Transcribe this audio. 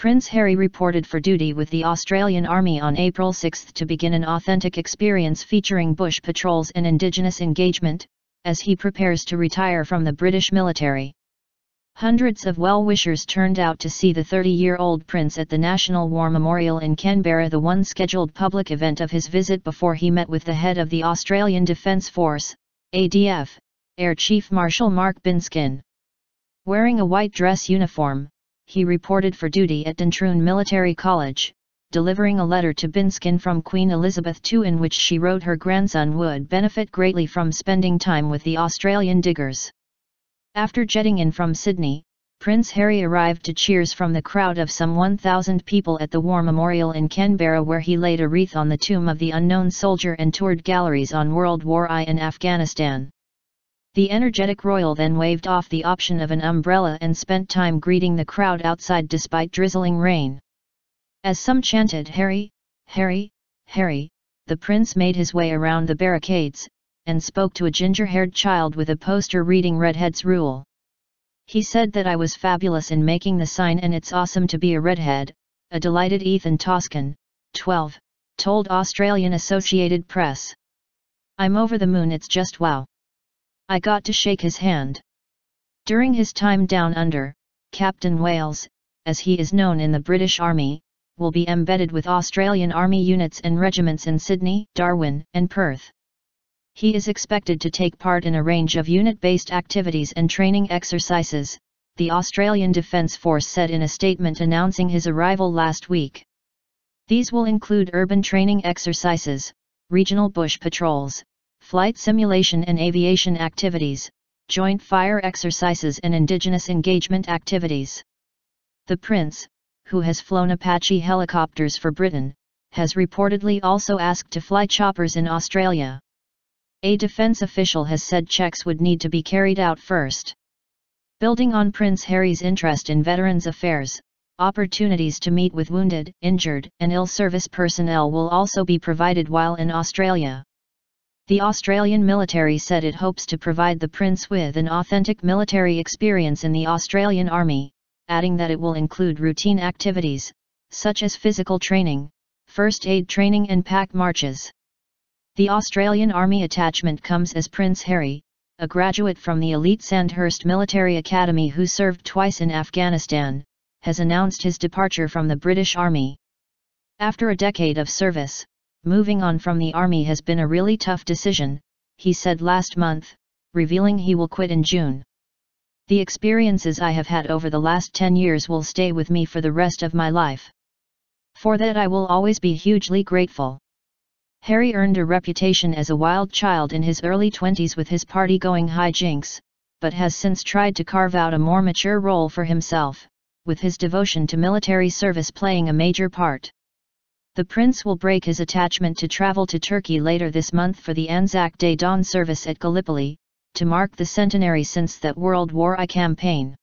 Prince Harry reported for duty with the Australian Army on April 6 to begin an authentic experience featuring bush patrols and indigenous engagement, as he prepares to retire from the British military. Hundreds of well-wishers turned out to see the 30-year-old prince at the National War Memorial in Canberra, the one scheduled public event of his visit before he met with the head of the Australian Defence Force, ADF, Air Chief Marshal Mark Binskin. Wearing a white dress uniform, he reported for duty at Duntroon Military College, delivering a letter to Binskin from Queen Elizabeth II in which she wrote her grandson would benefit greatly from spending time with the Australian diggers. After jetting in from Sydney, Prince Harry arrived to cheers from the crowd of some 1,000 people at the War Memorial in Canberra, where he laid a wreath on the tomb of the unknown soldier and toured galleries on World War I and Afghanistan. The energetic royal then waved off the option of an umbrella and spent time greeting the crowd outside despite drizzling rain. As some chanted "Harry, Harry, Harry," the prince made his way around the barricades, and spoke to a ginger-haired child with a poster reading "Redheads Rule." He said that I was fabulous in making the sign and it's awesome to be a redhead, a delighted Ethan Toscan, 12, told Australian Associated Press. "I'm over the moon, it's just wow. I got to shake his hand." During his time down under, Captain Wales, as he is known in the British Army, will be embedded with Australian Army units and regiments in Sydney, Darwin, and Perth. He is expected to take part in a range of unit-based activities and training exercises, the Australian Defence Force said in a statement announcing his arrival last week. These will include urban training exercises, regional bush patrols, flight simulation and aviation activities, joint fire exercises and indigenous engagement activities. The prince, who has flown Apache helicopters for Britain, has reportedly also asked to fly choppers in Australia. A defence official has said checks would need to be carried out first. Building on Prince Harry's interest in veterans affairs, opportunities to meet with wounded, injured, and ill service personnel will also be provided while in Australia. The Australian military said it hopes to provide the prince with an authentic military experience in the Australian Army, adding that it will include routine activities, such as physical training, first aid training and pack marches. The Australian Army attachment comes as Prince Harry, a graduate from the elite Sandhurst Military Academy who served twice in Afghanistan, has announced his departure from the British Army. After a decade of service, moving on from the Army has been a really tough decision, he said last month, revealing he will quit in June. "The experiences I have had over the last 10 years will stay with me for the rest of my life. For that I will always be hugely grateful." Harry earned a reputation as a wild child in his early 20s with his party-going hijinks, but has since tried to carve out a more mature role for himself, with his devotion to military service playing a major part. The prince will break his attachment to travel to Turkey later this month for the Anzac Day dawn service at Gallipoli, to mark the centenary since that World War I campaign.